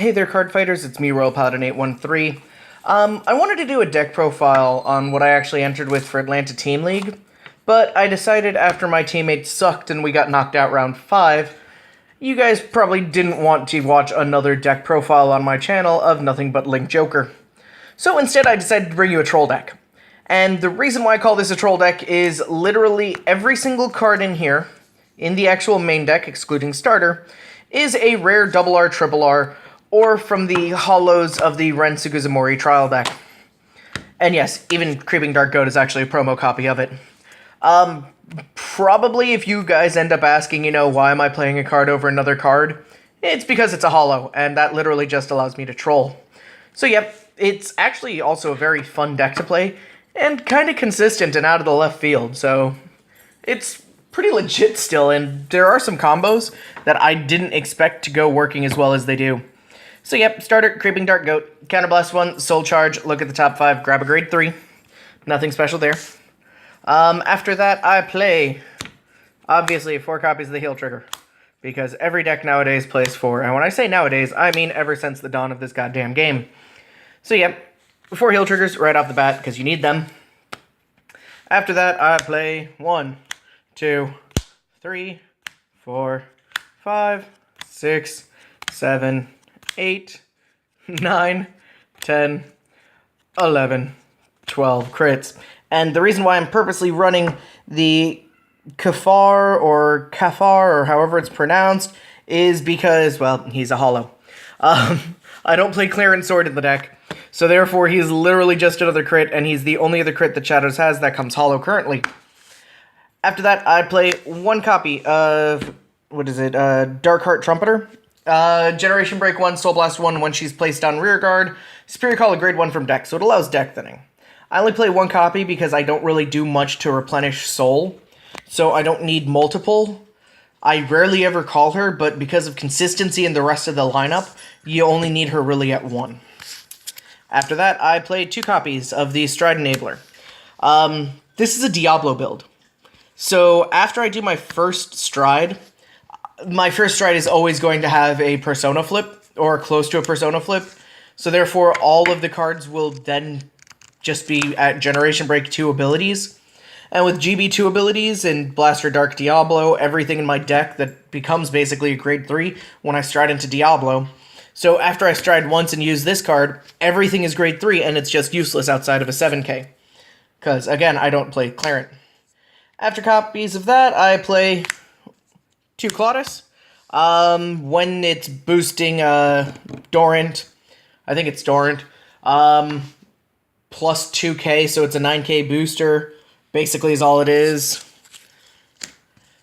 Hey there, card fighters. It's me, Royal Paladin 813. I wanted to do a deck profile on what I actually entered with for Atlanta Team League, but I decided after my teammates sucked and we got knocked out round 5, you guys probably didn't want to watch another deck profile on my channel of nothing but Link Joker. So instead, I decided to bring you a troll deck. And the reason why I call this a troll deck is literally every single card in here, in the actual main deck, excluding starter, is a rare double R, triple R, or from the holos of the Ren Suguzumori trial deck. And yes, even Creeping Dark Goat is actually a promo copy of it. Probably if you guys end up asking, why am I playing a card over another card, it's because it's a holo, and that literally just allows me to troll. So yep, it's actually also a very fun deck to play, and kind of consistent and out of the left field, so it's pretty legit still, and there are some combos that I didn't expect to go working as well as they do. So yep, starter, Creeping Dark Goat, Counterblast 1, Soul Charge, look at the top 5, grab a grade 3. Nothing special there. After that, I play, obviously, 4 copies of the Heal Trigger, because every deck nowadays plays 4, and when I say nowadays, I mean ever since the dawn of this goddamn game. So yep, 4 Heal Triggers right off the bat, because you need them. After that, I play 1, 2, 3, 4, 5, 6, 7, 8, 9, 10, 11, 12 crits. And the reason why I'm purposely running the Kafar or however it's pronounced is because, well, he's a holo. I don't play Clarence Sword in the deck, so therefore he's literally just another crit, and he's the only other crit that Shadows has that comes holo currently. After that, I play 1 copy of, Darkheart Trumpeter. Generation Break 1, Soul Blast 1 when she's placed on rear guard. Superior Call of grade 1 from deck, so it allows deck thinning. I only play 1 copy because I don't really do much to replenish soul, so I don't need multiple. I rarely ever call her, but because of consistency in the rest of the lineup, you only need her really at 1. After that, I play 2 copies of the Stride Enabler. This is a Diablo build. So after I do my first stride is always going to have a Persona flip, or close to a Persona flip. So therefore, all of the cards will then just be at Generation Break 2 abilities. And with GB2 abilities and Blaster Dark Diablo, everything in my deck that becomes basically a grade 3 when I stride into Diablo. So after I stride once and use this card, everything is grade 3 and it's just useless outside of a 7k. Because, again, I don't play Clarent. After copies of that, I play 2 Claudus. When it's boosting Dorant, I think it's Dorant, plus 2k, so it's a 9k booster, basically is all it is.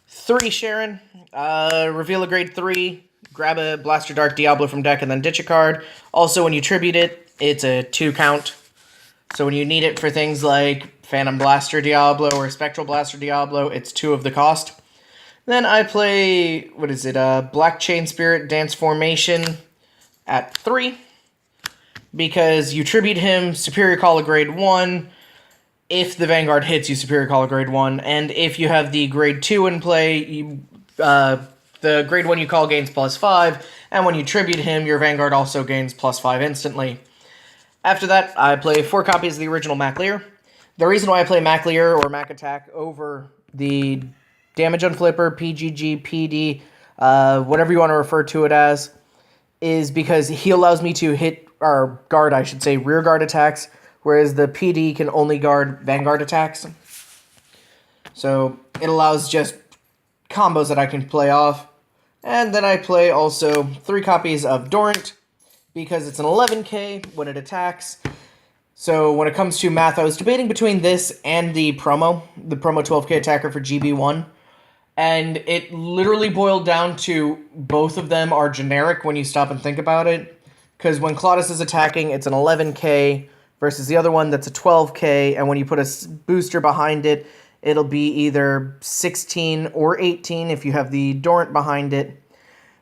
3 Sharon, reveal a grade 3, grab a Blaster Dark Diablo from deck and then ditch a card. Also, when you tribute it, it's a 2 count. So when you need it for things like Phantom Blaster Diablo or Spectral Blaster Diablo, it's 2 of the cost. Then I play, Black Chain Spirit Dance Formation at 3. Because you tribute him, Superior Call of grade 1. If the Vanguard hits, you Superior Call of grade 1. And if you have the grade 2 in play, the grade 1 you call gains +5. And when you tribute him, your Vanguard also gains +5 instantly. After that, I play 4 copies of the original Mac Lear. The reason why I play Mac Lear or Mac Attack over the Damage on Flipper, PGG, PD, whatever you want to refer to it as, is because he allows me to hit, or guard, I should say, rear guard attacks, whereas the PD can only guard Vanguard attacks. So it allows just combos that I can play off. And then I play also 3 copies of Dorant, because it's an 11k when it attacks. So when it comes to math, I was debating between this and the promo 12k attacker for GB1. And it literally boiled down to both of them are generic when you stop and think about it. Because when Claudus is attacking, it's an 11k versus the other one that's a 12k. And when you put a booster behind it, it'll be either 16 or 18 if you have the Dorant behind it.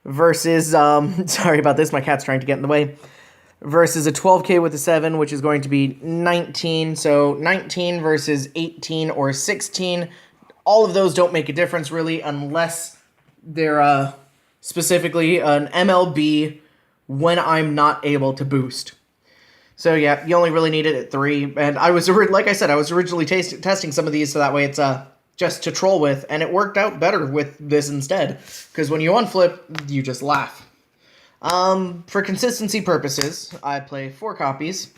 Versus, sorry about this, my cat's trying to get in the way. Versus a 12k with a 7, which is going to be 19. So 19 versus 18 or 16. All of those don't make a difference, really, unless they're specifically an MLB when I'm not able to boost. So yeah, you only really need it at 3, and I was, like I said, I was originally testing some of these so that way it's just to troll with, and it worked out better with this instead, because when you unflip, you just laugh. For consistency purposes, I play 4 copies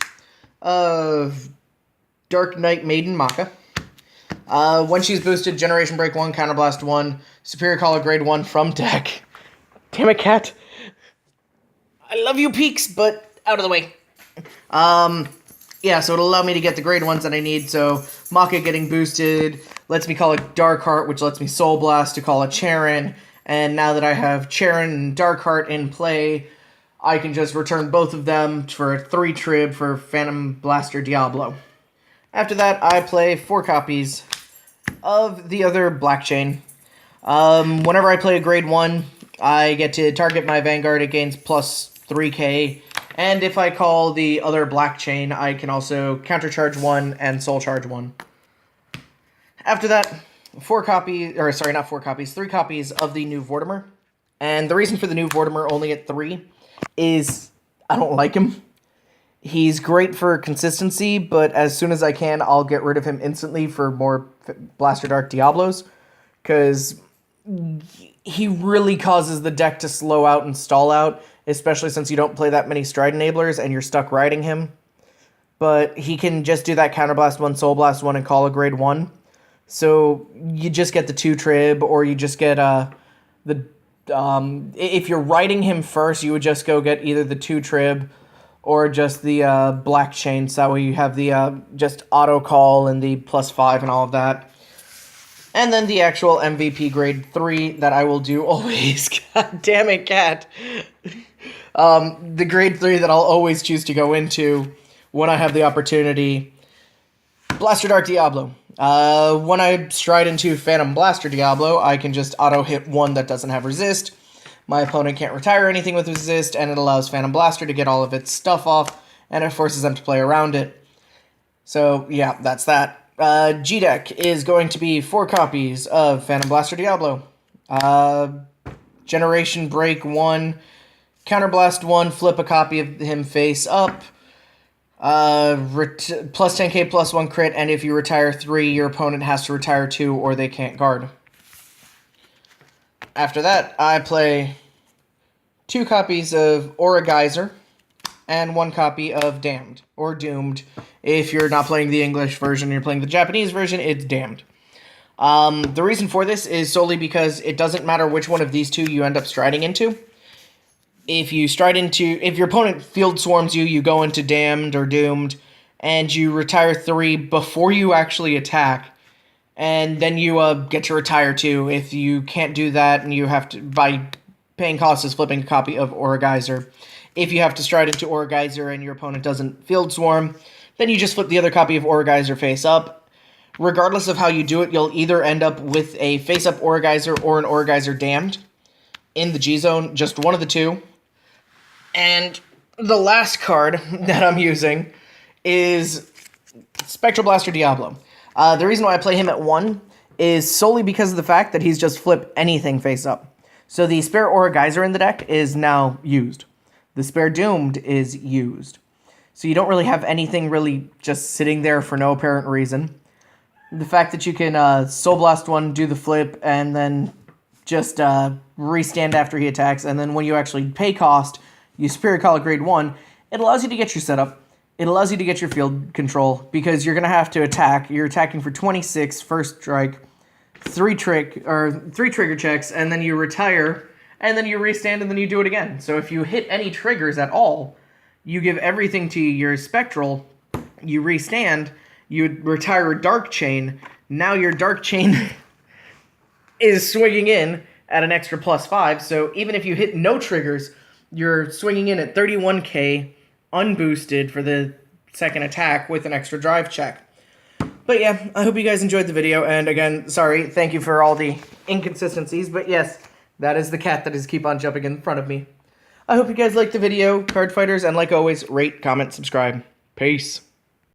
of Dark Knight Maiden Maka. When she's boosted, Generation Break 1, Counterblast 1, Superior Call of Grade 1 from deck. Damn it, cat. I love you, Peaks, but out of the way. Yeah, so it'll allow me to get the grade 1s that I need, so Maka getting boosted lets me call a Darkheart, which lets me Soul Blast to call a Charon, and now that I have Charon and Darkheart in play, I can just return both of them for a 3 trib for Phantom Blaster Diablo. After that, I play 4 copies of the other Black Chain. Whenever I play a grade 1, I get to target my Vanguard, it gains plus 3k, and if I call the other Black Chain, I can also countercharge 1 and soul charge 1. After that, 3 copies of the new Vortimer. And the reason for the new Vortimer only at 3 is I don't like him. He's great for consistency, but as soon as I can, I'll get rid of him instantly for more Blaster Dark Diablos, because he really causes the deck to slow out and stall out, especially since you don't play that many Stride Enablers and you're stuck riding him. But he can just do that Counterblast 1, Soul Blast 1, and call a grade 1. So you just get the 2 trib, or you just get if you're riding him first, you would just go get either the 2 trib or just the Black Chain, so that way you have the just auto call and the +5 and all of that. And then the actual MVP grade 3 that I will do always. God damn it, cat. The grade 3 that I'll always choose to go into when I have the opportunity. Blaster Dark Diablo. When I stride into Phantom Blaster Diablo, I can just auto-hit 1 that doesn't have resist. My opponent can't retire anything with resist, and it allows Phantom Blaster to get all of its stuff off, and it forces them to play around it. So, yeah, that's that. G-Deck is going to be 4 copies of Phantom Blaster Diablo. Generation Break 1, Counterblast 1, flip a copy of him face up. Plus 10k plus 1 crit, and if you retire 3, your opponent has to retire 2 or they can't guard. After that, I play 2 copies of Aura Geyser and 1 copy of Damned, or Doomed. If you're not playing the English version, you're playing the Japanese version, it's Damned. The reason for this is solely because it doesn't matter which one of these 2 you end up striding into. If your opponent field swarms you, you go into Damned or Doomed, and you retire 3 before you actually attack, and then you get to retire 2. If you can't do that, and you have to, by paying costs, is flipping a copy of Aura Geyser. If you have to stride into Aura Geyser and your opponent doesn't field swarm, then you just flip the other copy of Aura Geyser face up. Regardless of how you do it, you'll either end up with a face-up Aura Geyser or an Aura Geyser Damned in the G-Zone, just one of the 2. And the last card that I'm using is Spectral Blaster Diablo. The reason why I play him at 1 is solely because of the fact that he's just flip anything face up. So the spare Aura Geyser in the deck is now used. The spare Doomed is used. So you don't really have anything really just sitting there for no apparent reason. The fact that you can Soul Blast 1, do the flip, and then just restand after he attacks, and then when you actually pay cost, you Superior Call a grade 1, it allows you to get your setup. It allows you to get your field control, because you're going to have to attack. You're attacking for 26 first strike, 3 trigger checks, and then you retire, and then you restand, and then you do it again. So if you hit any triggers at all, you give everything to your Spectral, you restand, you retire a Dark Chain, now your Dark Chain is swinging in at an extra +5, so even if you hit no triggers, you're swinging in at 31k, unboosted for the second attack with an extra drive check. But yeah, I hope you guys enjoyed the video, and again, sorry, thank you for all the inconsistencies, but yes, that is the cat that is keep on jumping in front of me. I hope you guys liked the video, card fighters, and like always, rate, comment, subscribe. Peace.